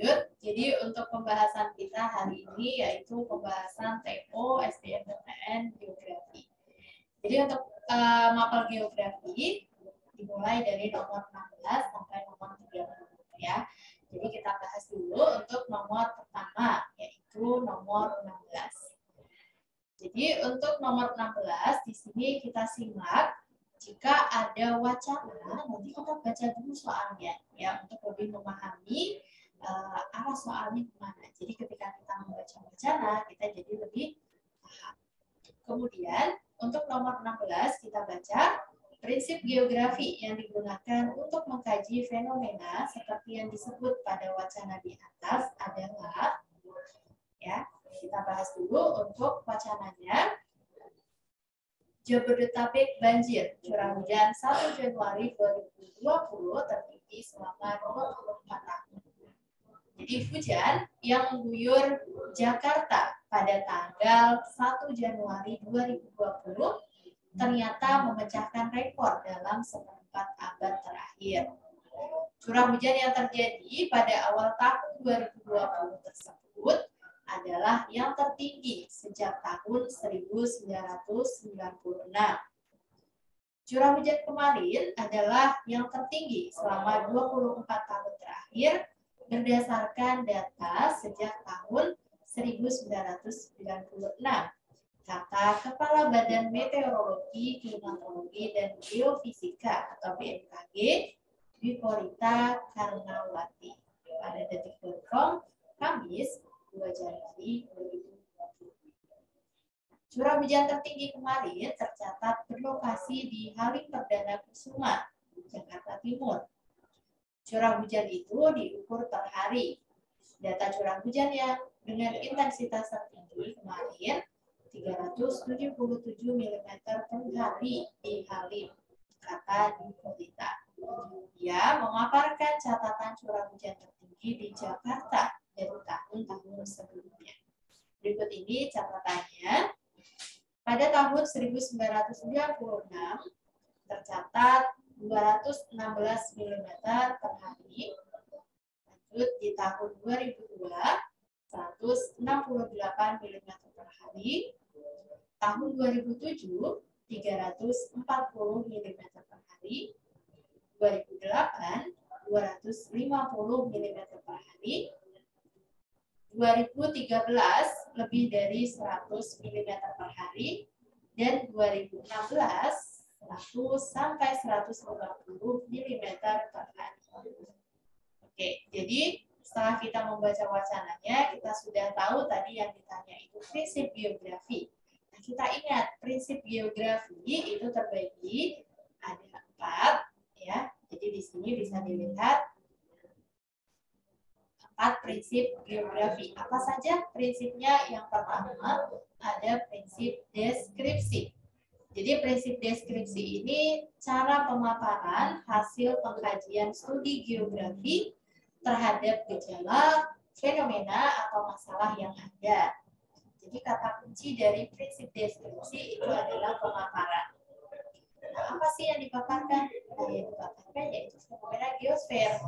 Lanjut, jadi untuk pembahasan kita hari ini yaitu pembahasan TO, SBMPTN, Geografi. Jadi untuk mapel geografi dimulai dari nomor 16 sampai nomor 30 ya. Jadi kita bahas dulu untuk nomor pertama yaitu nomor 16. Jadi untuk nomor 16 di sini kita simak jika ada wacana nanti kita baca dulu soalnya ya untuk lebih memahami arah soalnya kemana. Jadi ketika kita membaca wacana kita jadi lebih paham. Kemudian untuk nomor 16 kita baca prinsip geografi yang digunakan untuk mengkaji fenomena seperti yang disebut pada wacana di atas adalah ya, kita bahas dulu untuk wacananya. Jabodetabek banjir, curah hujan 1 Januari 2020 tertinggi selama 24 tahun. Jadi hujan yang mengguyur Jakarta pada tanggal 1 Januari 2020 ternyata memecahkan rekor dalam seperempat abad terakhir. Curah hujan yang terjadi pada awal tahun 2020 tersebut adalah yang tertinggi sejak tahun 1996. Curah hujan kemarin adalah yang tertinggi selama 24 tahun terakhir berdasarkan data sejak tahun 1996. Kata Kepala Badan Meteorologi, Klimatologi, dan Geofisika atau BMKG, Dwi Korita Karnawati pada detik.com, Kamis 2 Januari 2020. Curah hujan tertinggi kemarin tercatat berlokasi di Halim Perdana Kusuma, Jakarta Timur. Curah hujan itu diukur per hari. Data curah hujan yang dengan intensitas tertinggi kemarin 377 mm per hari di Halim, kata Dwi Korita. Ia memaparkan catatan curah hujan tertinggi di Jakarta dari tahun-tahun sebelumnya. Berikut ini catatannya. Pada tahun 1996 tercatat 216 mm per hari. Lanjut di tahun 2002 168 mm per hari. Tahun 2007 340 mm per hari. 2008 250 mm per hari. 2013 lebih dari 100 mm per hari. Dan 2016 100 sampai 150 mm per hari. Oke, jadi setelah kita membaca wacananya, kita sudah tahu tadi yang ditanya itu prinsip geografi. Nah, kita ingat prinsip geografi itu terbagi ada 4, ya. Jadi di sini bisa dilihat 4 prinsip geografi. Apa saja prinsipnya? Yang pertama ada prinsip deskripsi. Jadi prinsip deskripsi ini cara pemaparan hasil pengkajian studi geografi terhadap gejala, fenomena, atau masalah yang ada. Jadi kata kunci dari prinsip deskripsi itu adalah pemaparan. Nah, apa sih yang dipaparkan? Nah, yang dipaparkan yaitu fenomena geosfer.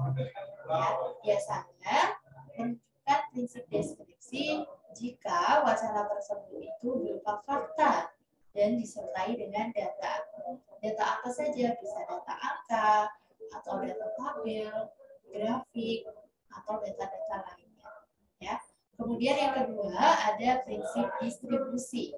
Ya, biasanya menunjukkan prinsip deskripsi jika wacana tersebut itu berupa fakta dan disertai dengan data. Data apa saja? Bisa data angka, atau data tabel, grafik, atau data-data lainnya. Ya. Kemudian yang kedua ada prinsip distribusi.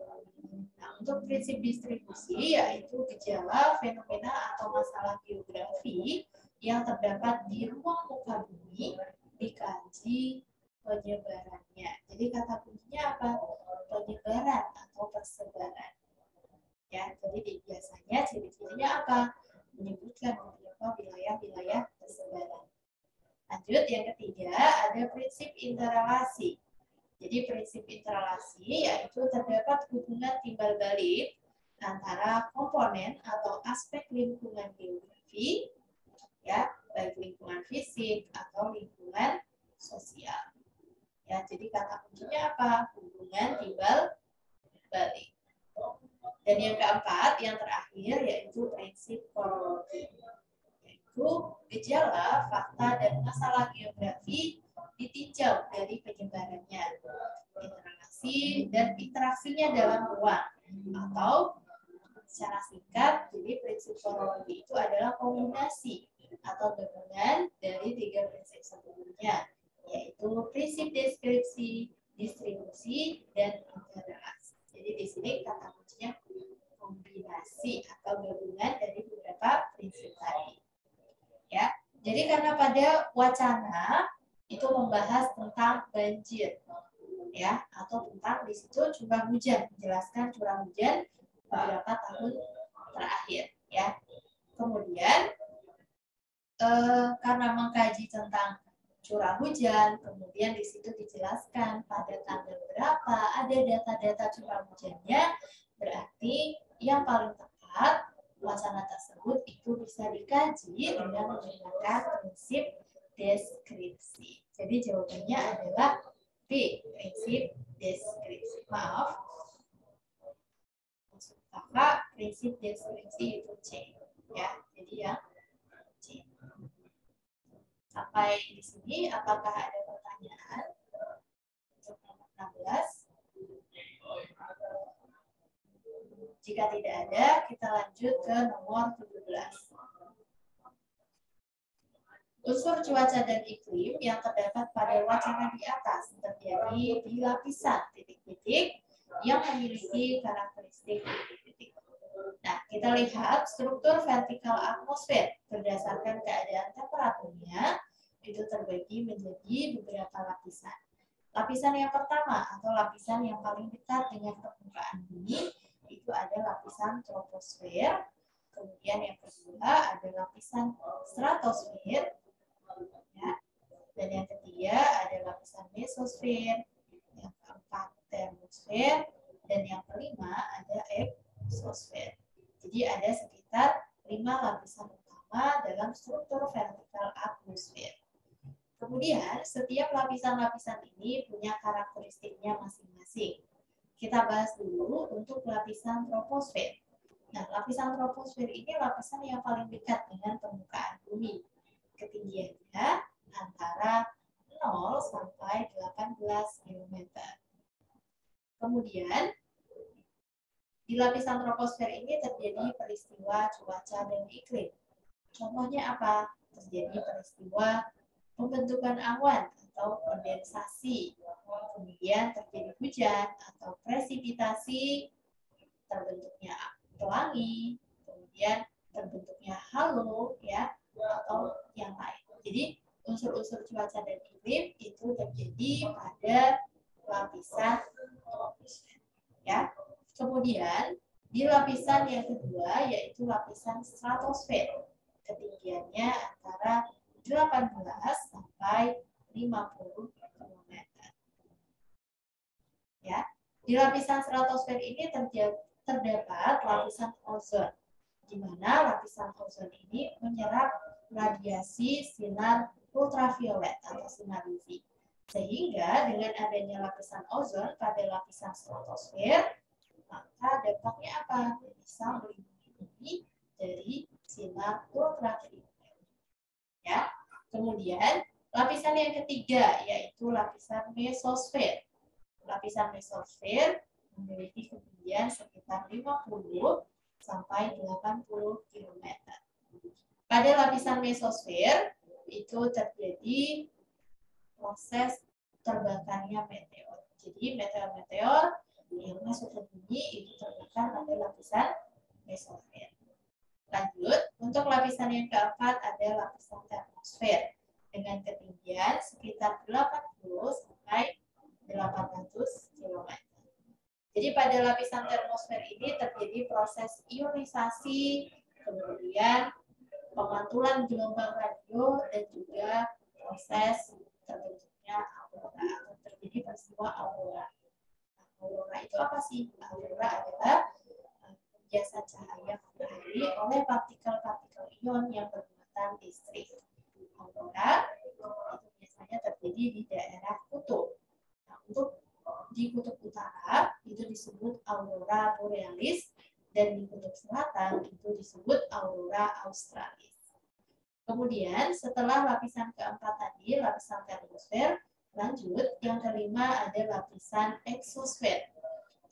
Nah, untuk prinsip distribusi yaitu gejala, fenomena, atau masalah geografi yang terdapat di ruang muka bumi dikaji penyebarannya. Jadi kata kuncinya apa? Penyebaran atau persebaran. Ya, jadi biasanya ciri-cirinya apa? Menyebutkan beberapa wilayah-wilayah persebaran. Lanjut, yang ketiga ada prinsip interrelasi. Jadi prinsip interrelasi yaitu terdapat hubungan timbal balik antara komponen atau aspek lingkungan geografi, ya, baik lingkungan fisik atau lingkungan sosial. Ya, jadi kata kuncinya apa? Hubungan timbal balik. Dan yang keempat, yang terakhir yaitu prinsip kronologi. Yaitu gejala, fakta, dan masalah geografi ditinjau potential dari penyebarannya, interaksi dan interaksinya dalam ruang, atau secara singkat, jadi prinsip fonologi itu adalah kombinasi atau gabungan dari 3 prinsip sebelumnya, yaitu prinsip deskripsi, distribusi, dan interaksi. Jadi di sini kata kuncinya kombinasi atau gabungan dari beberapa prinsip tadi. Ya, jadi karena pada wacana itu membahas tentang banjir, ya, atau tentang di situ curah hujan, menjelaskan curah hujan beberapa tahun terakhir, ya. Kemudian karena mengkaji tentang curah hujan, kemudian di situ dijelaskan pada tanggal berapa ada data-data curah hujannya, berarti yang paling tepat wacana tersebut itu bisa dikaji dengan menggunakan prinsip deskripsi. Jadi jawabannya adalah B, prinsip deskripsi. Maaf, maka prinsip deskripsi itu C, ya. Jadi ya C. Sampai di sini, apakah ada pertanyaan untuk nomor 16? Jika tidak ada, kita lanjut ke nomor 17. Unsur cuaca dan iklim yang terdapat pada wacana di atas terjadi di lapisan titik-titik yang memiliki karakteristik titik-titik. Nah, kita lihat struktur vertikal atmosfer berdasarkan keadaan temperaturnya itu terbagi menjadi beberapa lapisan. Lapisan yang pertama atau lapisan yang paling dekat dengan permukaan bumi itu ada lapisan troposfer. Kemudian yang kedua ada lapisan stratosfer, ya. Dan yang ketiga ada lapisan mesosfer, yang keempat termosfer, dan yang kelima ada eksosfer. Jadi ada sekitar 5 lapisan utama dalam struktur vertikal atmosfer. Kemudian setiap lapisan-lapisan ini punya karakteristiknya masing-masing. Kita bahas dulu untuk lapisan troposfer. Nah, lapisan troposfer ini lapisan yang paling dekat dengan permukaan bumi. Ketinggiannya antara 0 sampai 18 km. Kemudian di lapisan troposfer ini terjadi peristiwa cuaca dan iklim. Contohnya apa? Terjadi peristiwa pembentukan awan atau kondensasi, kemudian terjadi hujan atau presipitasi, terbentuknya pelangi, kemudian terbentuknya halo, ya, atau yang lain. Jadi unsur-unsur cuaca dan iklim itu terjadi pada lapisan troposfer, ya. Kemudian di lapisan yang kedua yaitu lapisan stratosfer. Ketinggiannya antara 18 sampai 50 km. Ya. Di lapisan stratosfer ini terdapat lapisan ozon, di mana lapisan ozon ini menyerap radiasi sinar ultraviolet atau sinar UV. Sehingga dengan adanya lapisan ozon pada lapisan stratosfer, maka dampaknya apa? Bisa melindungi bumi dari sinar ultraviolet. Ya. Kemudian lapisan yang ketiga yaitu lapisan mesosfer. Lapisan mesosfer memiliki ketinggian sekitar 50 sampai 80 km. Pada lapisan mesosfer itu terjadi proses terbakarnya meteor. Jadi meteor-meteor yang masuk ke bumi itu terbakar pada lapisan mesosfer. Lanjut, untuk lapisan yang keempat ada lapisan termosfer dengan ketinggian sekitar 80 sampai 800 km. Jadi pada lapisan termosfer ini terjadi proses ionisasi, kemudian pemantulan gelombang radio, dan juga proses terbentuknya aurora atau terjadi peristiwa aurora. Aurora itu apa sih? Aurora adalah biasa cahaya matahari oleh partikel-partikel ion yang bermuatan listrik. Aurora itu biasanya terjadi di daerah kutub. Nah, untuk di kutub utara itu disebut aurora borealis, dan di kutub selatan itu disebut aurora australis. Kemudian setelah lapisan keempat tadi, lapisan termosfer, Lanjut, yang kelima ada lapisan eksosfer.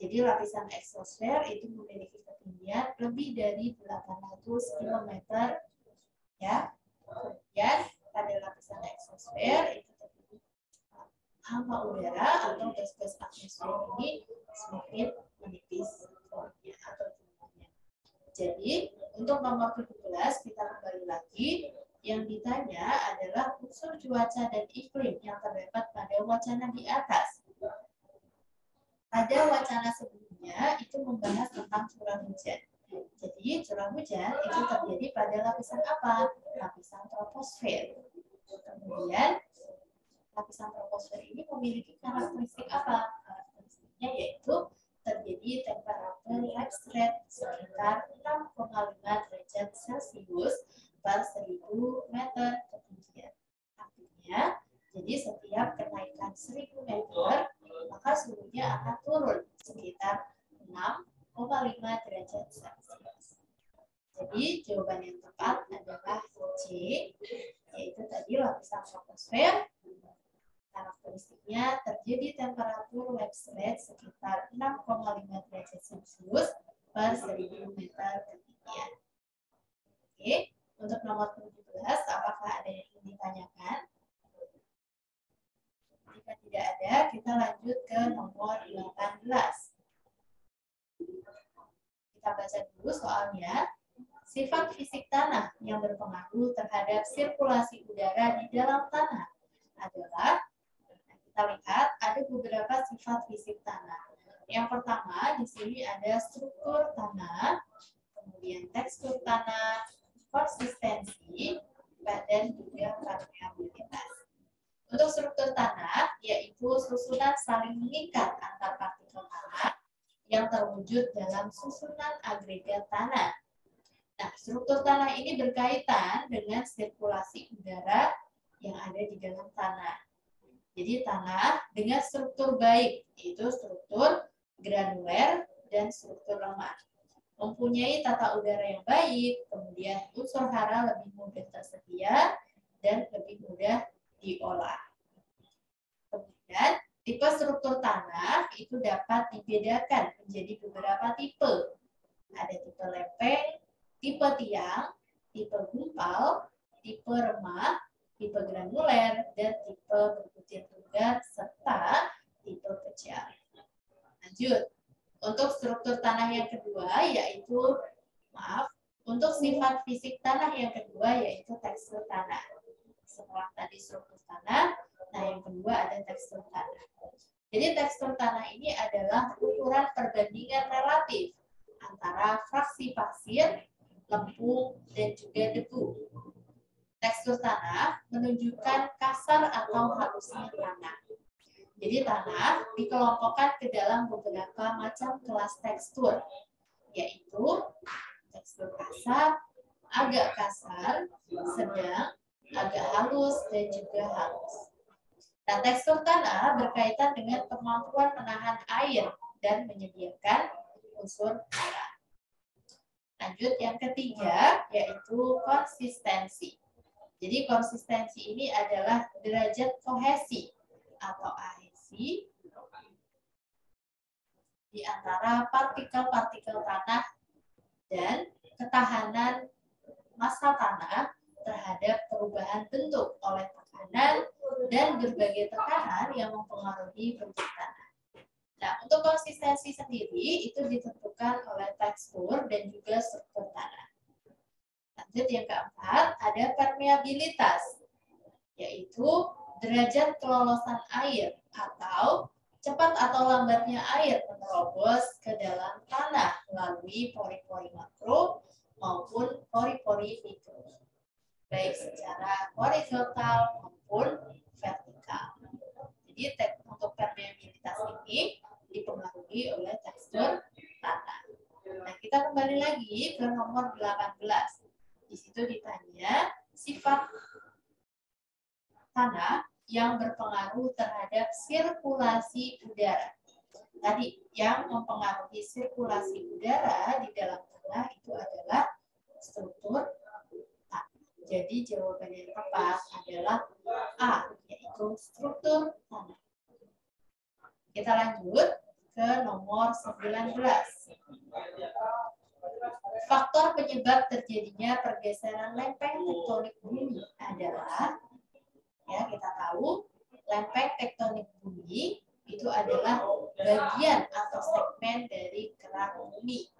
Jadi lapisan eksosfer itu memiliki ketinggian lebih dari 800 km ya. Kemudian pada lapisan eksosfer itu terjadi hama udara atau gas-gas atmosfer ini semakin menipis volumenya atau jumlahnya. Jadi untuk nomor 17 kita kembali lagi. Yang ditanya adalah unsur cuaca dan iklim yang terdapat pada wacana di atas. Pada wacana sebelumnya itu membahas tentang curah hujan. Jadi curah hujan itu terjadi pada lapisan apa? Lapisan troposfer. Kemudian lapisan troposfer ini memiliki karakteristik apa? Karakteristiknya yaitu terjadi temperatur Lagrange sekitar 6,5 derajat Celcius per 1000 meter ketinggian. Artinya, jadi setiap kenaikan 1000 meter, maka suhunya akan turun sekitar 6,5 derajat Celcius. Jadi jawaban yang tepat adalah C, yaitu tadi lapisan troposfer. Karakteristiknya terjadi temperatur Lagrange sekitar 6,5 derajat Celcius per 1000 meter ketinggian. Oke, untuk nomor 17, apakah ada yang ingin ditanyakan? Jika tidak ada, kita lanjut ke nomor 18. Kita baca dulu soalnya. Sifat fisik tanah yang berpengaruh terhadap sirkulasi udara di dalam tanah adalah, kita lihat ada beberapa sifat fisik tanah. Yang pertama, di sini ada struktur tanah, kemudian tekstur tanah, konsistensi, dan juga permeabilitas. Untuk struktur tanah, yaitu susunan saling mengikat antar partikel tanah yang terwujud dalam susunan agregat tanah. Nah, struktur tanah ini berkaitan dengan sirkulasi udara yang ada di dalam tanah. Jadi tanah dengan struktur baik, yaitu struktur granuler dan struktur lemah. Mempunyai tata udara yang baik, kemudian unsur hara lebih mudah tersedia dan lebih mudah diolah. Kemudian tipe struktur tanah itu dapat dibedakan menjadi beberapa tipe. Ada tipe lempeng, tipe tiang, tipe gumpal, tipe remah, tipe granuler, dan tipe berbutir tunggal, serta tipe pecah. Lanjut. Untuk struktur tanah yang kedua yaitu, untuk sifat fisik tanah yang kedua yaitu tekstur tanah. Setelah tadi struktur tanah, nah yang kedua ada tekstur tanah. Jadi tekstur tanah ini adalah ukuran perbandingan relatif antara fraksi pasir, lempung, dan juga debu. Tekstur tanah menunjukkan kasar atau halusnya tanah. Jadi tanah dikelompokkan ke dalam beberapa macam kelas tekstur, yaitu tekstur kasar, agak kasar, sedang, agak halus, dan juga halus. Nah, tekstur tanah berkaitan dengan kemampuan menahan air dan menyediakan unsur hara. Lanjut yang ketiga, yaitu konsistensi. Jadi konsistensi ini adalah derajat kohesi atau adhesi di antara partikel-partikel tanah dan ketahanan massa tanah terhadap perubahan bentuk oleh tekanan dan berbagai tekanan yang mempengaruhi bentuk tanah. Nah, untuk konsistensi sendiri itu ditentukan oleh tekstur dan juga struktur tanah. Lanjut yang keempat, ada permeabilitas, yaitu derajat kelolosan air atau cepat atau lambatnya air menerobos ke dalam tanah melalui pori-pori makro maupun pori-pori mikro, baik secara horizontal maupun vertikal. Jadi untuk permeabilitas ini dipengaruhi oleh tekstur tanah. Nah, kita kembali lagi ke nomor 18. Di situ ditanya sifat tanah yang berpengaruh terhadap sirkulasi udara. Tadi yang mempengaruhi sirkulasi udara di dalam tanah itu adalah struktur tanah. Jadi jawaban yang tepat adalah A, yaitu struktur tanah. Kita lanjut ke nomor 19. Faktor penyebab terjadinya pergeseran lempeng tektonik bumi adalah, ya kita tahu, lempeng tektonik bumi itu adalah bagian atau segmen dari kerak bumi.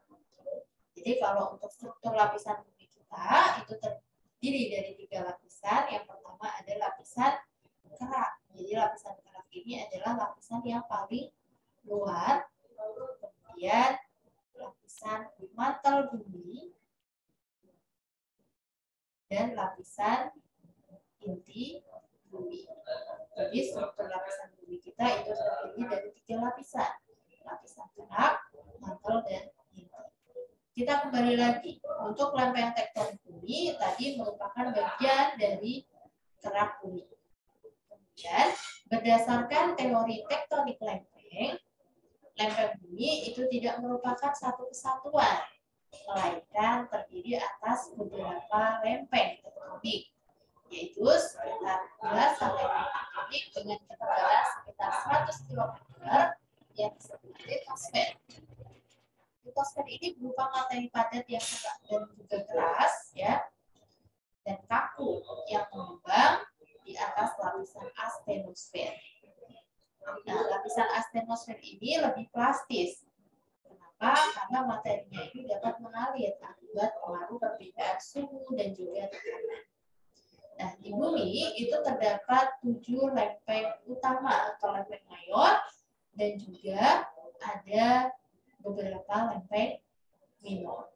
Jadi kalau untuk struktur lapisan bumi kita itu terdiri dari 3 lapisan. Yang pertama ada lapisan kerak. Jadi lapisan kerak ini adalah lapisan yang paling luar. Kemudian lapisan mantel bumi dan lapisan inti bumi. Jadi struktur lapisan bumi kita itu terdiri dari 3 lapisan. Lapisan kerak, mantel, dan inti. Kita kembali lagi. Untuk lempeng tektonik bumi tadi merupakan bagian dari kerak bumi. Kemudian berdasarkan teori tektonik lempeng, lempeng bumi itu tidak merupakan satu kesatuan, melainkan terdiri atas beberapa lempeng tektonik, yaitu sekitar 12 lempeng tektonik dengan ketebalan sekitar 100 km yang disebut litosfer. Litosfer ini berupa materi padat yang tegak dan juga keras, ya, dan kaku yang mengembang di atas lapisan astenosfer. Nah, lapisan astenosfer ini lebih plastis. Kenapa? Karena materinya ini dapat mengalir akibat pengaruh perbedaan suhu dan juga tekanan. Nah, di bumi itu terdapat 7 lempeng utama atau lempeng mayor dan juga ada beberapa lempeng minor.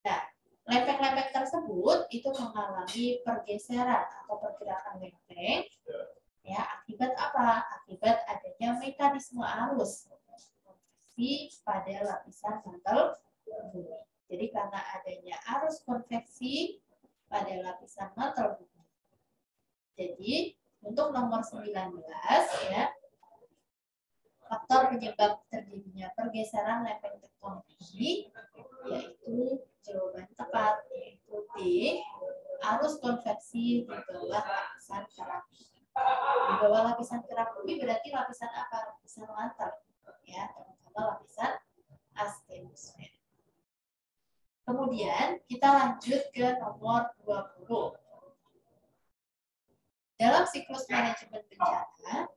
Nah, lempeng-lempeng tersebut itu mengalami pergeseran atau pergerakan lempeng, ya, akibat apa? Akibat adanya mekanisme arus konveksi pada lapisan mantel bumi. Jadi karena adanya arus konveksi pada lapisan mantel bumi. Jadi untuk nomor 19, ya, faktor penyebab terjadinya pergeseran lempeng tektonik bumi yaitu jawaban tepat, yaitu D, arus konveksi di bawah lapisan kerak. Di bawah lapisan kerak bumi berarti lapisan apa? Lapisan mantel, ya, terutama lapisan astenosfer. Kemudian kita lanjut ke nomor 20. Dalam siklus manajemen bencana,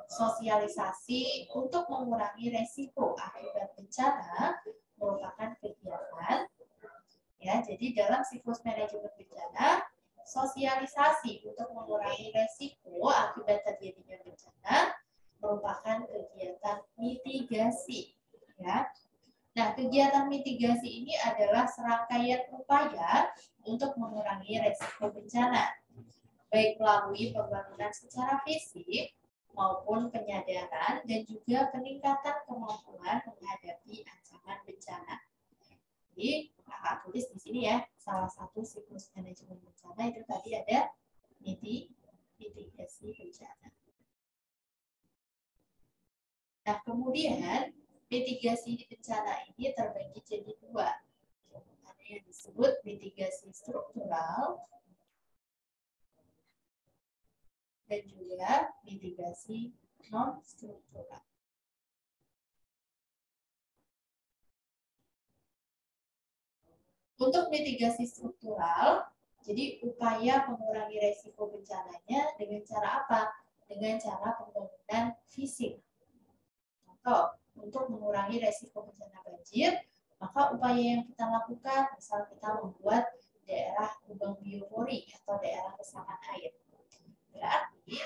sosialisasi untuk mengurangi resiko akibat bencana merupakan kegiatan, ya. Jadi dalam siklus manajemen bencana, sosialisasi untuk mengurangi resiko akibat terjadinya bencana merupakan kegiatan mitigasi, ya. Nah, kegiatan mitigasi ini adalah serangkaian upaya untuk mengurangi resiko bencana, baik melalui pembangunan secara fisik maupun penyadaran dan juga peningkatan kemampuan menghadapi ancaman bencana. Jadi, kakak tulis di sini ya, salah satu siklus manajemen bencana itu tadi ada mitigasi bencana. Nah, kemudian mitigasi bencana ini terbagi jadi 2. Ada yang disebut mitigasi struktural dan juga mitigasi non-struktural. Untuk mitigasi struktural, jadi upaya mengurangi resiko bencananya dengan cara apa? Dengan cara pembangunan fisik. Contoh, untuk mengurangi resiko bencana banjir, maka upaya yang kita lakukan, misal kita membuat daerah lubang biopori atau daerah resapan air. Berarti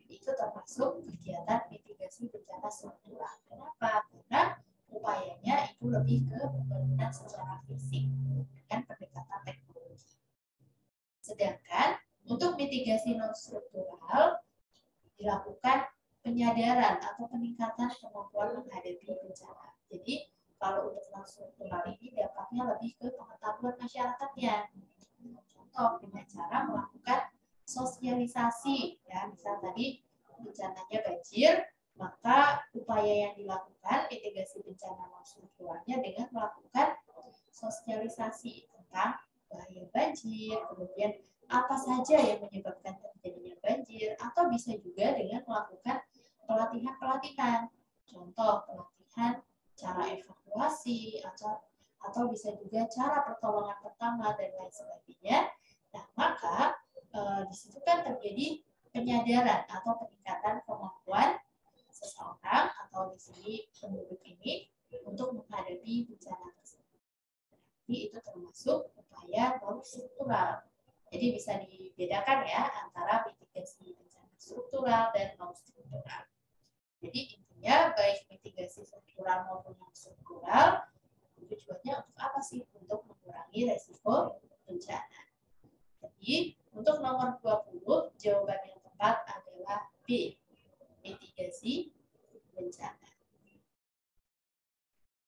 itu termasuk kegiatan mitigasi bencana struktural. Kenapa? Karena upayanya itu lebih ke pembangunan secara fisik dengan pendekatan teknologi. Sedangkan untuk mitigasi non struktural dilakukan penyadaran atau peningkatan kemampuan menghadapi bencana. Jadi kalau untuk non struktural ini dampaknya lebih ke pengetahuan masyarakatnya. Contoh dengan cara melakukan sosialisasi, ya, misal tadi bencananya banjir, maka upaya yang dilakukan mitigasi bencana non strukturalnya dengan melakukan sosialisasi tentang bahaya banjir, kemudian apa saja yang menyebabkan terjadinya banjir, atau bisa juga dengan melakukan pelatihan-pelatihan Contoh pelatihan cara evakuasi atau bisa juga cara pertolongan pertama dan lain sebagainya. Nah, maka di situ kan terjadi penyadaran atau peningkatan kemampuan seseorang atau di sini penduduk ini untuk menghadapi bencana tersebut. Jadi itu termasuk upaya non struktural. Jadi bisa dibedakan ya antara mitigasi bencana struktural dan non struktural. Jadi intinya baik mitigasi struktural maupun non struktural tujuannya untuk apa sih? Untuk mengurangi resiko bencana. Jadi untuk nomor 20 jawaban yang tepat adalah B, mitigasi bencana.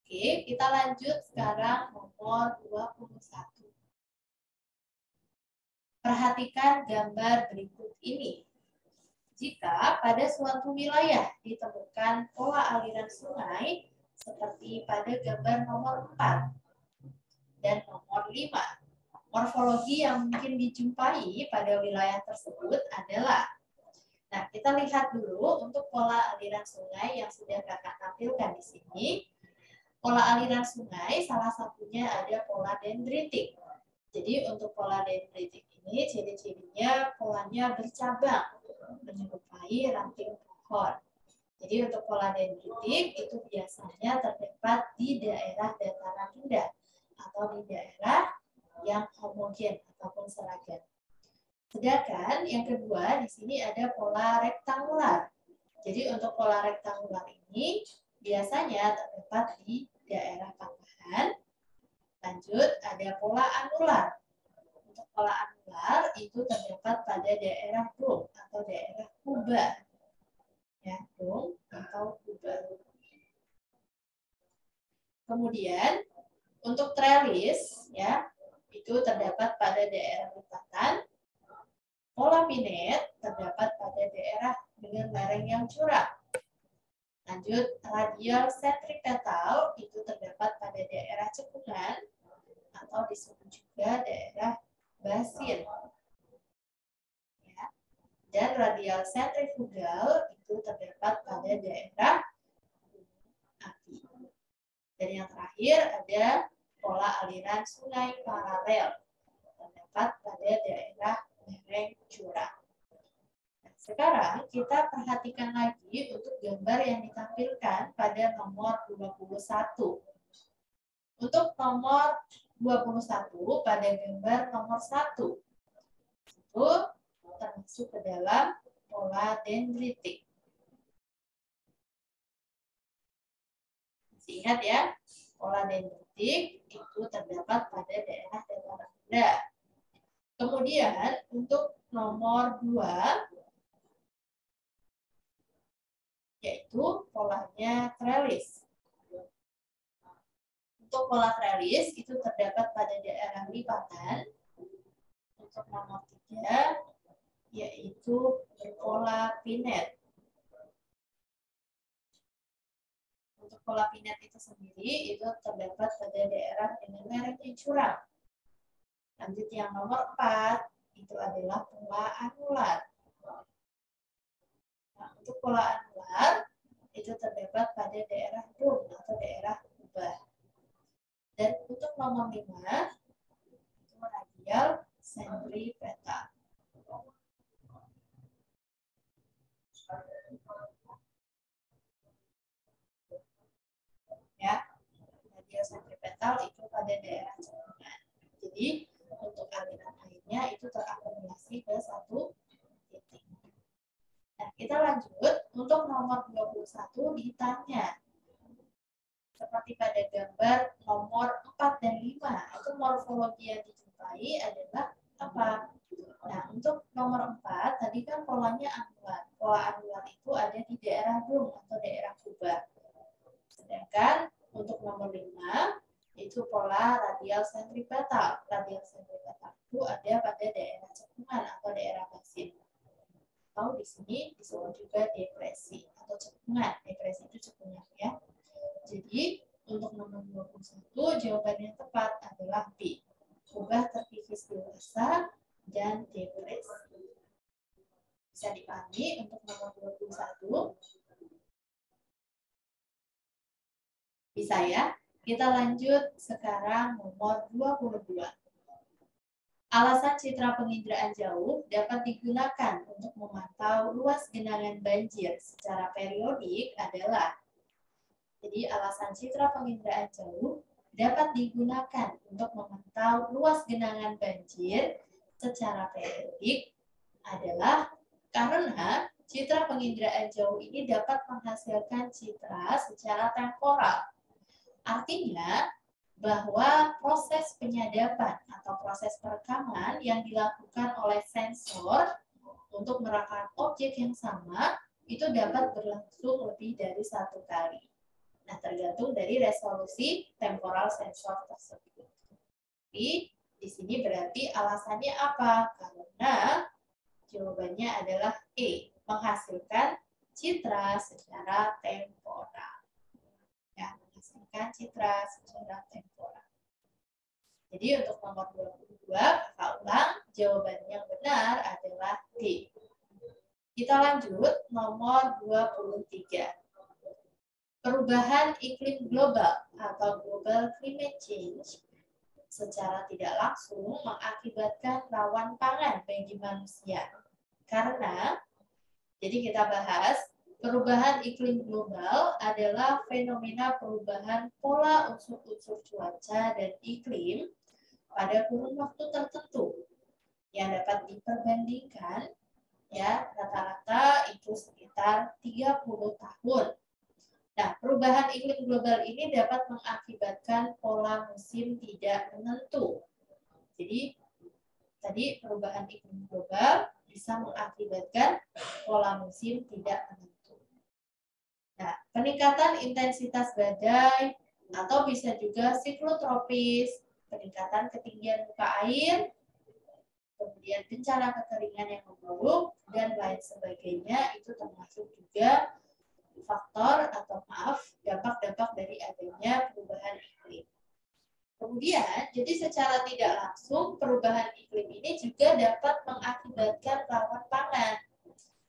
Oke, kita lanjut sekarang nomor 21. Perhatikan gambar berikut ini. Jika pada suatu wilayah ditemukan pola aliran sungai seperti pada gambar nomor 4 dan nomor 5, morfologi yang mungkin dijumpai pada wilayah tersebut adalah, nah kita lihat dulu untuk pola aliran sungai yang sudah kakak tampilkan di sini. Pola aliran sungai salah satunya ada pola dendritik. Jadi untuk pola dendritik ini ciri-cirinya polanya bercabang menyerupai ranting pohon. Jadi untuk pola dendritik itu biasanya terdapat di daerah dataran rendah atau di daerah yang homogen ataupun seragam. Sedangkan yang kedua di sini ada pola rektangular. Jadi untuk pola rektangular ini biasanya terdapat di daerah pangkalan. Lanjut ada pola anular. Untuk pola anular itu terdapat pada daerah dom atau daerah kubah. Ya, dom atau kubah. Kemudian untuk trellis ya, itu terdapat pada daerah lipatan. Pola pinet terdapat pada daerah dengan lereng yang curam. Lanjut, radial sentripetal itu terdapat pada daerah cekungan atau disebut juga daerah basin. Ya. Dan radial sentrifugal itu terdapat pada daerah api. Dan yang terakhir ada pola aliran sungai paralel terdapat pada daerah lereng curam. Sekarang kita perhatikan lagi untuk gambar yang ditampilkan pada nomor 21. Untuk nomor 21 pada gambar nomor 1 itu termasuk ke dalam pola dendritik. Masih ingat ya, pola dendritik itu terdapat pada daerah dataran rendah. Kemudian untuk nomor 2 yaitu polanya trellis. Untuk pola trellis itu terdapat pada daerah lipatan. Untuk nomor 3 yaitu pola pinet. Untuk pola pinet itu sendiri itu terdapat pada daerah dengan lereng yang curam. Lanjut yang nomor 4 itu adalah pola anular. Nah, untuk pola anular itu terdapat pada daerah dom atau daerah kubah. Dan untuk nomor 5 itu radial sentripetal. Ya, radial sentripetal itu pada daerah cekungan. Jadi untuk aliran airnya itu terakumulasi ke satu titik. Nah, kita lanjut untuk nomor 21 ditanya. Seperti pada gambar nomor 4 dan 5, itu morfologi yang dijumpai adalah apa? Nah, untuk nomor 4, tadi kan polanya anular. Pola anular itu ada di daerah dom atau daerah kubah. Sedangkan untuk nomor 5, itu pola radial sentripetal. Radial sentripetal itu ada pada daerah cekungan atau daerah basin. Atau di sini disebut juga depresi atau cekungan. Depresi itu cekungan ya. Jadi untuk nomor 21 jawaban yang tepat adalah B. Kubah terkikis dewasa dan depresi. Bisa dipahami untuk nomor 21. Bisa ya? Kita lanjut sekarang nomor 22. Alasan citra penginderaan jauh dapat digunakan untuk memantau luas genangan banjir secara periodik adalah, jadi alasan citra penginderaan jauh dapat digunakan untuk memantau luas genangan banjir secara periodik adalah karena citra penginderaan jauh ini dapat menghasilkan citra secara temporal. Artinya, bahwa proses penyadapan atau proses perekaman yang dilakukan oleh sensor untuk merekam objek yang sama itu dapat berlangsung lebih dari satu kali. Nah, tergantung dari resolusi temporal sensor tersebut. Jadi, di sini berarti alasannya apa? Karena jawabannya adalah E, menghasilkan citra secara temporal. Ya, menghasilkan citra secara temporal. Jadi untuk nomor 22, kakak ulang, jawaban yang benar adalah D. Kita lanjut nomor 23. Perubahan iklim global atau global climate change secara tidak langsung mengakibatkan rawan pangan bagi manusia. Karena, jadi kita bahas, perubahan iklim global adalah fenomena perubahan pola unsur-unsur cuaca dan iklim pada kurun waktu tertentu yang dapat diperbandingkan ya rata-rata itu sekitar 30 tahun. Nah, perubahan iklim global ini dapat mengakibatkan pola musim tidak menentu. Jadi tadi perubahan iklim global bisa mengakibatkan pola musim tidak menentu. Nah, peningkatan intensitas badai atau bisa juga siklotropis, peningkatan ketinggian muka air, kemudian bencana kekeringan yang memburuk, dan lain sebagainya, itu termasuk juga faktor atau dampak-dampak dari adanya perubahan iklim. Kemudian, jadi secara tidak langsung perubahan iklim ini juga dapat mengakibatkan rawan pangan.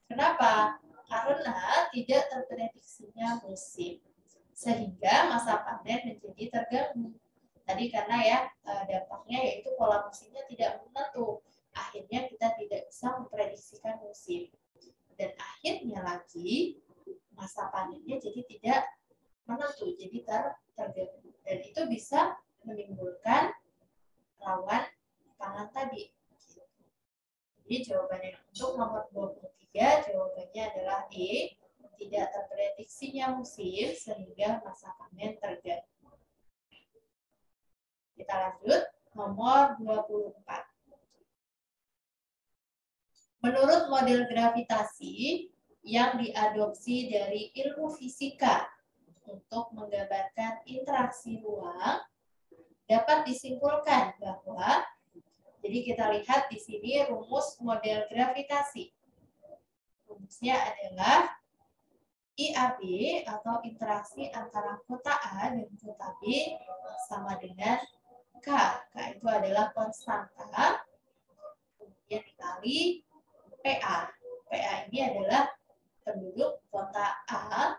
Kenapa? Karena tidak terprediksinya musim, sehingga masa panen menjadi terganggu. Tadi karena ya dampaknya yaitu pola musimnya tidak menentu. Akhirnya kita tidak bisa memprediksikan musim. Dan akhirnya lagi masa panennya jadi tidak menentu, jadi terganggu. Dan itu bisa menimbulkan rawan pangan tadi. Jadi jawabannya untuk nomor 23, jawabannya adalah E, tidak terprediksinya musim sehingga masa panen terganggu. Kita lanjut, nomor 24. Menurut model gravitasi yang diadopsi dari ilmu fisika untuk menggambarkan interaksi ruang, dapat disimpulkan bahwa, jadi kita lihat di sini rumus model gravitasi. Rumusnya adalah IAB atau interaksi antara kota A dan kota B sama dengan K. K itu adalah konstanta, kemudian dikali PA. PA ini adalah penduduk kota A,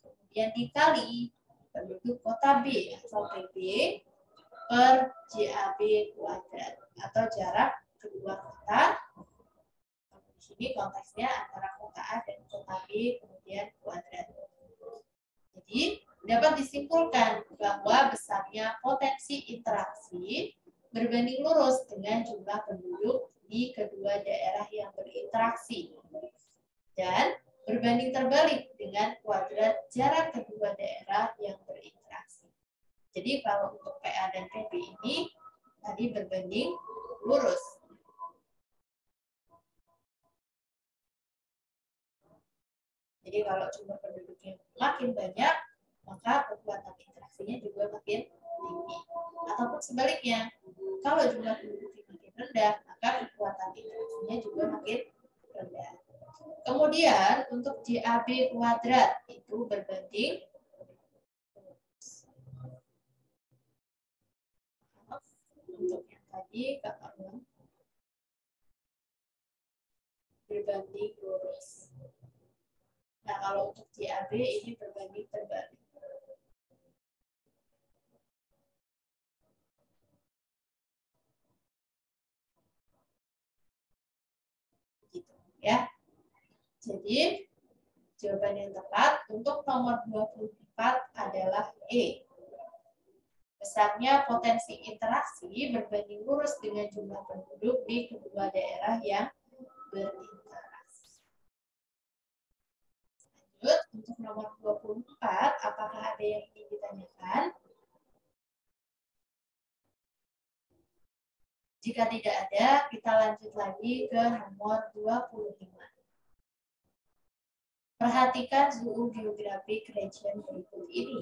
kemudian dikali penduduk kota B atau PB per JAB kuadrat atau jarak kedua kota. Di sini konteksnya antara kota A dan kota B kemudian kuadrat. Jadi dapat disimpulkan bahwa besarnya potensi interaksi berbanding lurus dengan jumlah penduduk di kedua daerah yang berinteraksi dan berbanding terbalik dengan kuadrat jarak kedua daerah yang berinteraksi. Jadi kalau untuk PA dan PB ini tadi berbanding lurus. Jadi kalau jumlah penduduknya makin banyak, maka kekuatan interaksinya juga makin tinggi. Ataupun sebaliknya, kalau jumlah penduduknya makin rendah, maka kekuatan interaksinya juga makin rendah. Kemudian untuk JAB kuadrat itu berbanding untuk yang tadi kakak ulang berbanding lurus. Nah, kalau untuk JAB ini berbanding terbalik. ya. Jadi jawaban yang tepat untuk nomor 24 adalah E. Besarnya potensi interaksi berbanding lurus dengan jumlah penduduk di kedua daerah yang berinteraksi. Lanjut, untuk nomor 24, apakah ada yang ingin ditanyakan? Jika tidak ada, kita lanjut lagi ke nomor 25. Perhatikan zoogeographic region berikut ini.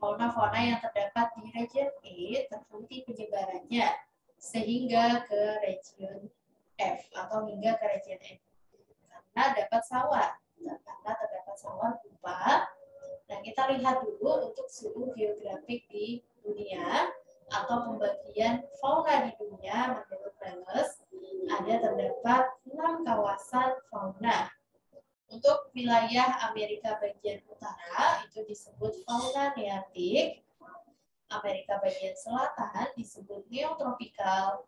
Fauna-fauna yang terdapat di region E terhenti penyebarannya sehingga ke region F atau hingga ke region F. Karena dapat sawar, karena terdapat sawar pupa. Nah, kita lihat dulu untuk zoogeographic di dunia atau pembagian fauna di dunia menurut Welles ada terdapat 6 kawasan fauna. Untuk wilayah Amerika bagian utara itu disebut fauna nearktik, Amerika bagian selatan disebut neotropikal,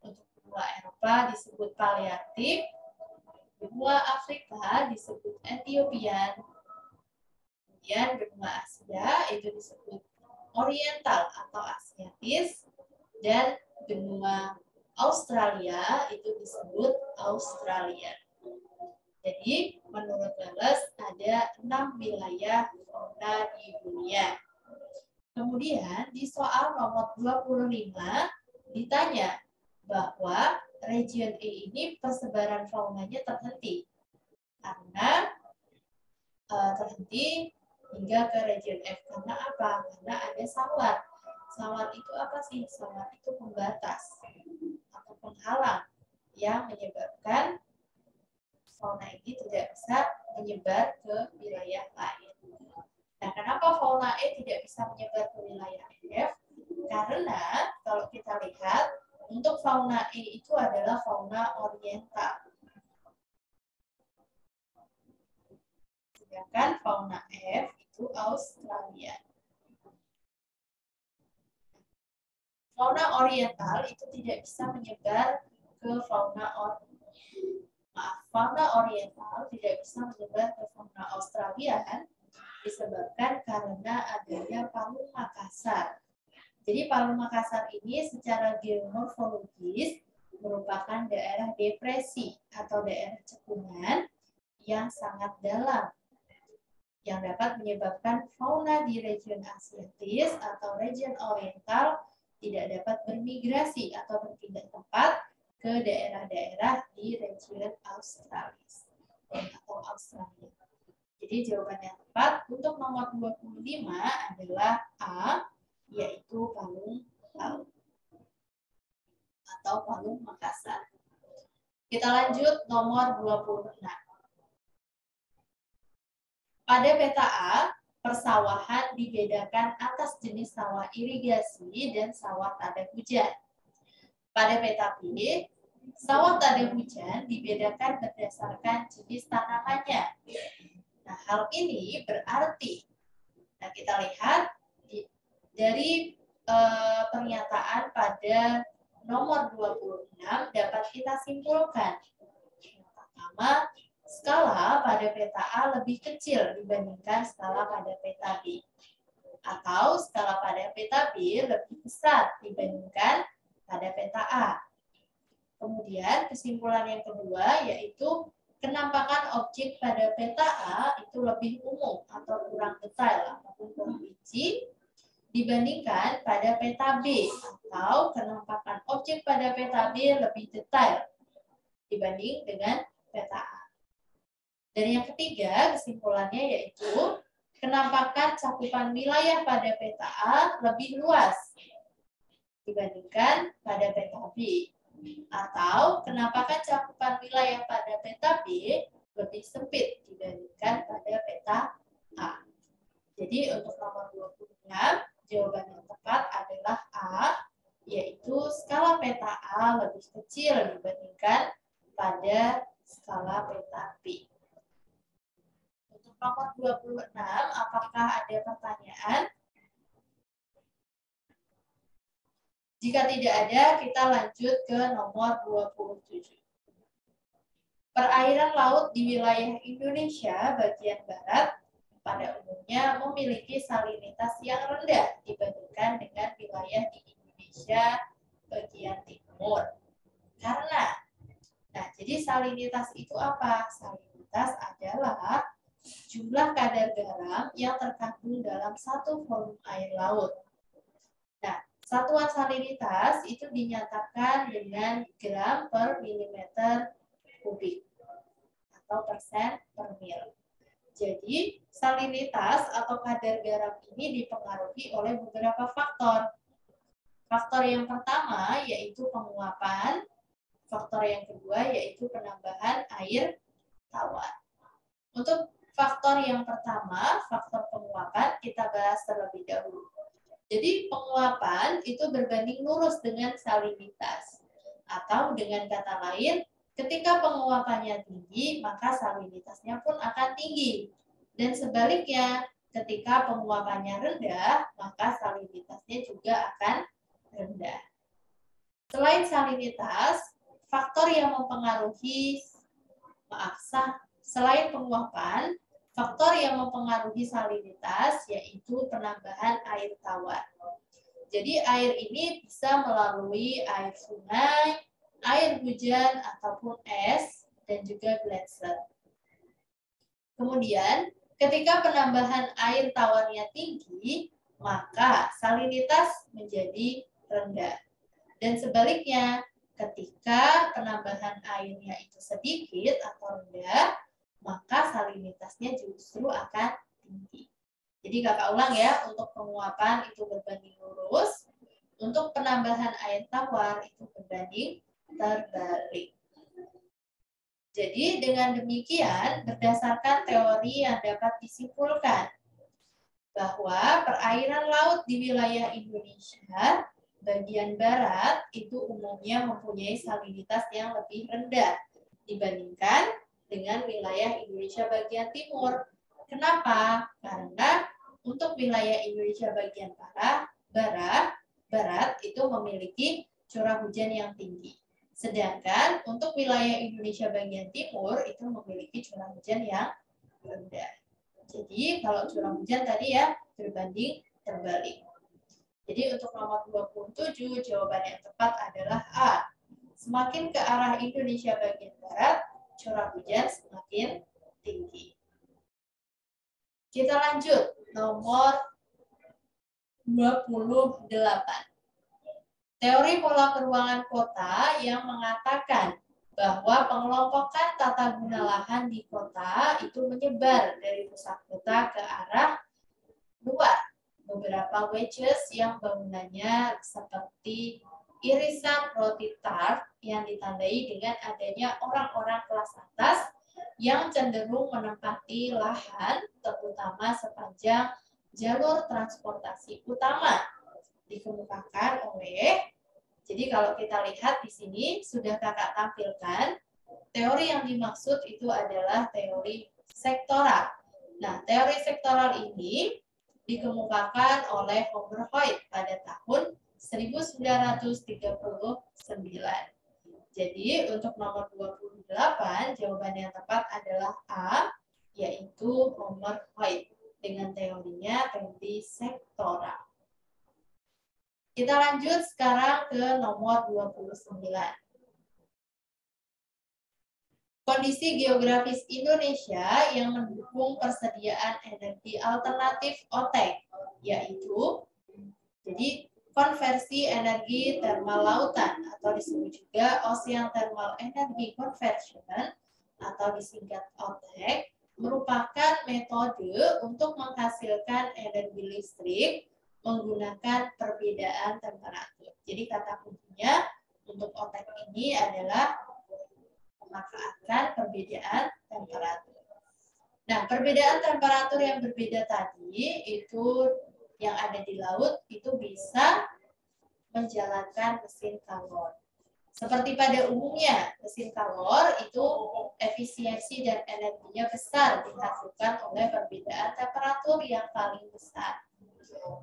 untuk benua Eropa disebut palearktik, benua Afrika disebut Ethiopian, kemudian benua Asia itu disebut oriental atau asiatis, dan benua Australia itu disebut Australian. Jadi, menurut Welles ada 6 wilayah fauna di dunia. Kemudian, di soal nomor 25 ditanya bahwa region E ini persebaran faunanya terhenti. Karena terhenti hingga ke region F. Karena apa? Karena ada sawar. Sawar itu apa sih? Sawar itu pembatas atau penghalang yang menyebabkan fauna ini tidak bisa menyebar ke wilayah lain. Nah, kenapa fauna E tidak bisa menyebar ke wilayah F? Karena kalau kita lihat, untuk fauna E itu adalah fauna oriental. Sedangkan fauna F itu Australia. Fauna oriental itu tidak bisa menyebar ke fauna oriental tidak bisa menyebar ke fauna Australia disebabkan karena adanya Palung Makassar. Jadi Palung Makassar ini secara geomorfologis merupakan daerah depresi atau daerah cekungan yang sangat dalam yang dapat menyebabkan fauna di region asiatis atau region oriental tidak dapat bermigrasi atau berpindah tempat ke daerah-daerah di region Australis atau Australia. Jadi jawaban yang tepat untuk nomor 25 adalah A, yaitu Palung atau Palung Makassar. Kita lanjut nomor 26. Pada peta A, persawahan dibedakan atas jenis sawah irigasi dan sawah tada hujan. Pada peta B, sawah tada hujan dibedakan berdasarkan jenis tanamannya. Nah, hal ini berarti, nah kita lihat dari pernyataan pada nomor 26 dapat kita simpulkan. Yang pertama, skala pada peta A lebih kecil dibandingkan skala pada peta B. Atau skala pada peta B lebih besar dibandingkan pada peta A. Kemudian kesimpulan yang kedua yaitu kenampakan objek pada peta A itu lebih umum atau kurang detail ataupun kurang rinci dibandingkan pada peta B, atau kenampakan objek pada peta B lebih detail dibanding dengan peta A. Dan yang ketiga kesimpulannya yaitu kenampakan cakupan wilayah pada peta A lebih luas dibandingkan pada peta B, atau kenampakan cakupan wilayah pada peta B lebih sempit dibandingkan pada peta A. Jadi untuk nomor 26 jawaban yang tepat adalah A, yaitu skala peta A lebih kecil dibandingkan pada skala peta B. Untuk nomor 26, apakah ada pertanyaan? Jika tidak ada, kita lanjut ke nomor 27. Perairan laut di wilayah Indonesia bagian barat pada umumnya memiliki salinitas yang rendah dibandingkan dengan wilayah di Indonesia bagian timur. Jadi salinitas itu apa? Salinitas adalah jumlah kadar garam yang terkandung dalam satu volume air laut. Nah, satuan salinitas itu dinyatakan dengan gram per milimeter kubik atau persen per mil. Jadi, salinitas atau kadar garam ini dipengaruhi oleh beberapa faktor. Faktor yang pertama yaitu penguapan, faktor yang kedua yaitu penambahan air tawar. Untuk faktor yang pertama, faktor penguapan, kita bahas terlebih dahulu. Jadi, penguapan itu berbanding lurus dengan salinitas. Atau dengan kata lain, ketika penguapannya tinggi, maka salinitasnya pun akan tinggi. Dan sebaliknya, ketika penguapannya rendah, maka salinitasnya juga akan rendah. Selain salinitas, faktor yang mempengaruhi, selain penguapan, faktor yang mempengaruhi salinitas yaitu penambahan air tawar. Jadi air ini bisa melalui air sungai, air hujan ataupun es, dan juga gletser. Kemudian, ketika penambahan air tawarnya tinggi, maka salinitas menjadi rendah. Dan sebaliknya, ketika penambahan airnya itu sedikit atau rendah, maka salinitasnya justru akan tinggi. Jadi kakak ulang ya, untuk penguapan itu berbanding lurus, untuk penambahan air tawar itu berbanding terbalik. Jadi dengan demikian, berdasarkan teori yang dapat disimpulkan bahwa perairan laut di wilayah Indonesia bagian barat itu umumnya mempunyai salinitas yang lebih rendah dibandingkan dengan wilayah Indonesia bagian timur. Kenapa? Karena untuk wilayah Indonesia bagian barat itu memiliki curah hujan yang tinggi. Sedangkan untuk wilayah Indonesia bagian timur itu memiliki curah hujan yang rendah. Jadi kalau curah hujan tadi ya berbanding terbalik. Jadi untuk nomor 27 jawaban yang tepat adalah A. Semakin ke arah Indonesia bagian barat, curah hujan semakin tinggi. Kita lanjut, nomor 28. Teori pola keruangan kota yang mengatakan bahwa pengelompokan tata guna lahan di kota itu menyebar dari pusat kota ke arah luar. Beberapa wedges yang bangunannya seperti irisan roti tart yang ditandai dengan adanya orang-orang kelas atas yang cenderung menempati lahan, terutama sepanjang jalur transportasi utama. Dikemukakan oleh, jadi kalau kita lihat di sini sudah kakak tampilkan, teori yang dimaksud itu adalah teori sektoral. Nah, teori sektoral ini dikemukakan oleh Hoverhoit pada tahun 1939. Jadi untuk nomor 28 jawaban yang tepat adalah A, yaitu Hoverhoit dengan teorinya teori sektoral. Kita lanjut sekarang ke nomor 29. Kondisi geografis Indonesia yang mendukung persediaan energi alternatif OTEC, yaitu jadi konversi energi thermal lautan atau disebut juga Ocean Thermal Energy Conversion atau disingkat OTEC, merupakan metode untuk menghasilkan energi listrik menggunakan perbedaan temperatur. Jadi kata kuncinya untuk OTEC ini adalah memanfaatkan perbedaan temperatur. Nah, perbedaan temperatur yang berbeda tadi itu yang ada di laut itu bisa menjalankan mesin kalor. Seperti pada umumnya, mesin kalor itu efisiensi dan energinya besar dihasilkan oleh perbedaan temperatur yang paling besar.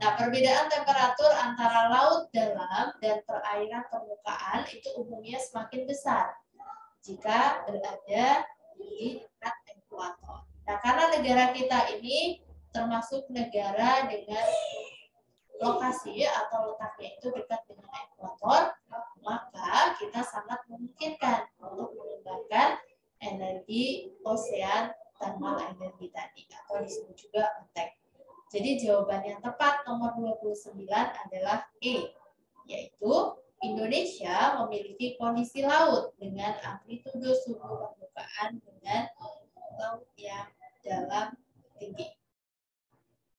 Nah, perbedaan temperatur antara laut dalam dan perairan permukaan itu umumnya semakin besar. jika berada di dekat ekuator. Nah, karena negara kita ini termasuk negara dengan lokasi atau letaknya itu dekat dengan ekuator, maka kita sangat memungkinkan untuk mengembangkan energi ocean thermal energy tadi, atau disebut juga OTEC. Jadi jawaban yang tepat nomor 29 adalah E, yaitu Indonesia memiliki kondisi laut dengan amplitudo suhu permukaan dengan laut yang dalam tinggi.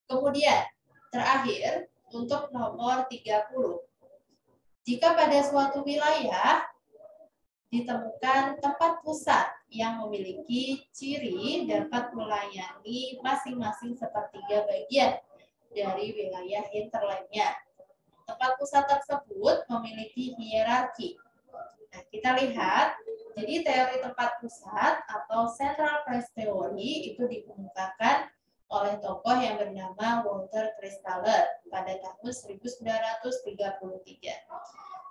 Kemudian, terakhir, untuk nomor 30. Jika pada suatu wilayah ditemukan tempat pusat yang memiliki ciri dapat melayani masing-masing sepertiga bagian dari wilayah hinterlandnya. Tempat pusat tersebut memiliki hierarki. Nah, kita lihat, jadi teori tempat pusat atau Central Place Theory itu dikemukakan oleh tokoh yang bernama Walter Christaller pada tahun 1933.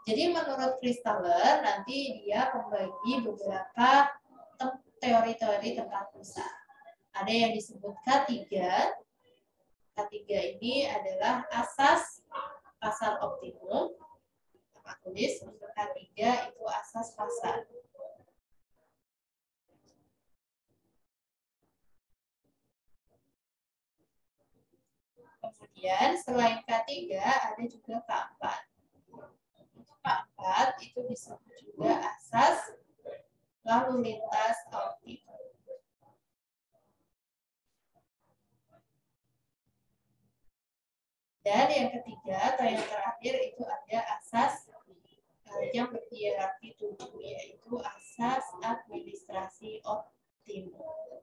Jadi menurut Christaller, nanti dia membagi beberapa teori-teori tempat pusat. Ada yang disebut K3. K3 ini adalah asas pasar optimum. Kita tulis untuk K3 itu asas pasar. Kemudian selain K3 ada juga K4. Untuk K4 itu disebut juga asas lalu lintas optimum. Dan yang ketiga atau yang terakhir itu ada asas yang berhierarki tujuh, yaitu asas administrasi optimum.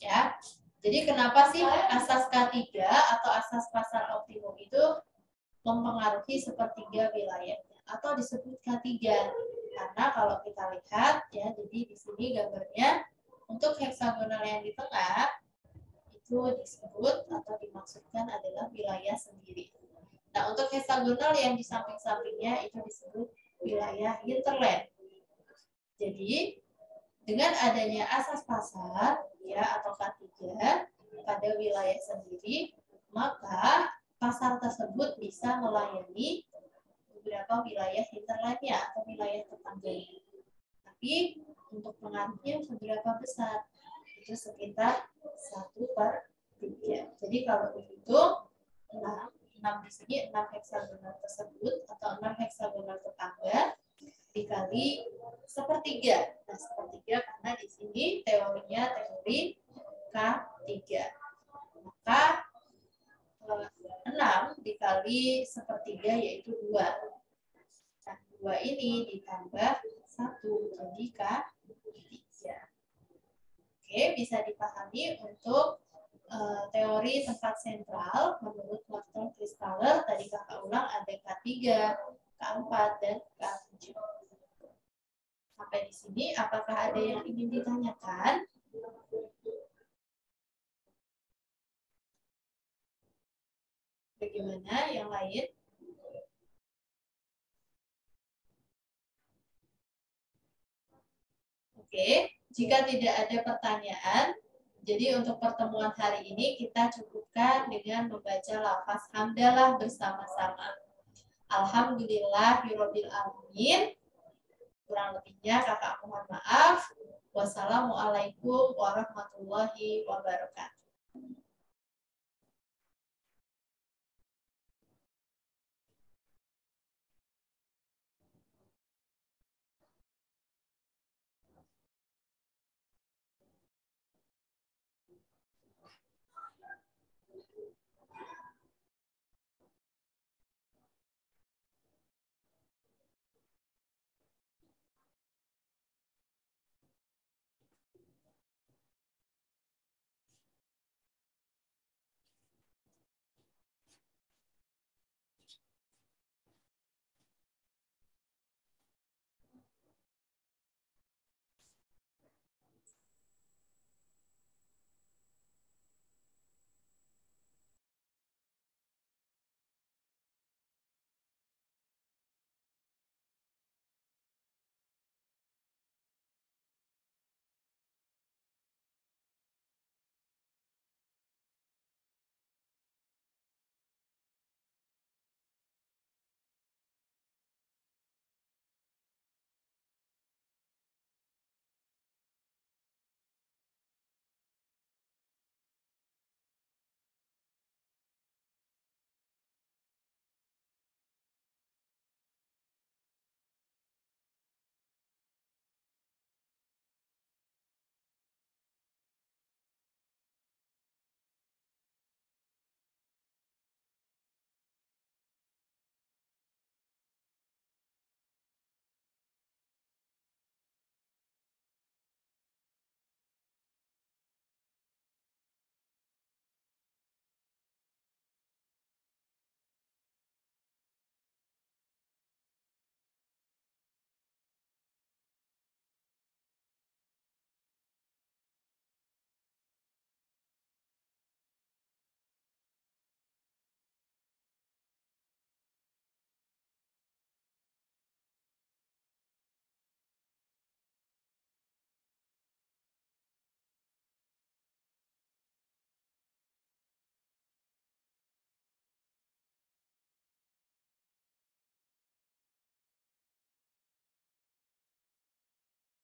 Ya, jadi kenapa sih asas K3 atau asas pasar optimum itu mempengaruhi sepertiga wilayahnya atau disebut K3? Karena kalau kita lihat ya, jadi di sini gambarnya untuk heksagonal yang di tengah itu disebut atau dimaksudkan adalah wilayah sendiri. Nah, untuk heksagonal yang di samping-sampingnya itu disebut wilayah hinterland. Jadi, dengan adanya asas pasar ya atau K3 pada wilayah sendiri, maka pasar tersebut bisa melayani beberapa wilayah hinterlandnya atau wilayah tetangganya. Tapi untuk pengaruhnya seberapa besar? Itu sekitar 1/3. Jadi kalau begitu 6 di sini 6 heksagonal tersebut atau 6 heksagonal tetangga dikali sepertiga. Nah, sepertiga karena di sini teorinya teori K3. Maka 6 dikali sepertiga yaitu 2. Nah, 2 ini ditambah 1 jadi K3. Oke, bisa dipahami untuk teori tempat sentral menurut Walter Christaller. Tadi kakak ulang ada K3, K4, dan K7. Sampai di sini, apakah ada yang ingin ditanyakan? Bagaimana yang lain? Oke, jika tidak ada pertanyaan, jadi untuk pertemuan hari ini kita cukupkan dengan membaca lafaz hamdalah bersama-sama. Alhamdulillahirabbil alamin. Kurang lebihnya kakak mohon maaf. Wassalamualaikum warahmatullahi wabarakatuh.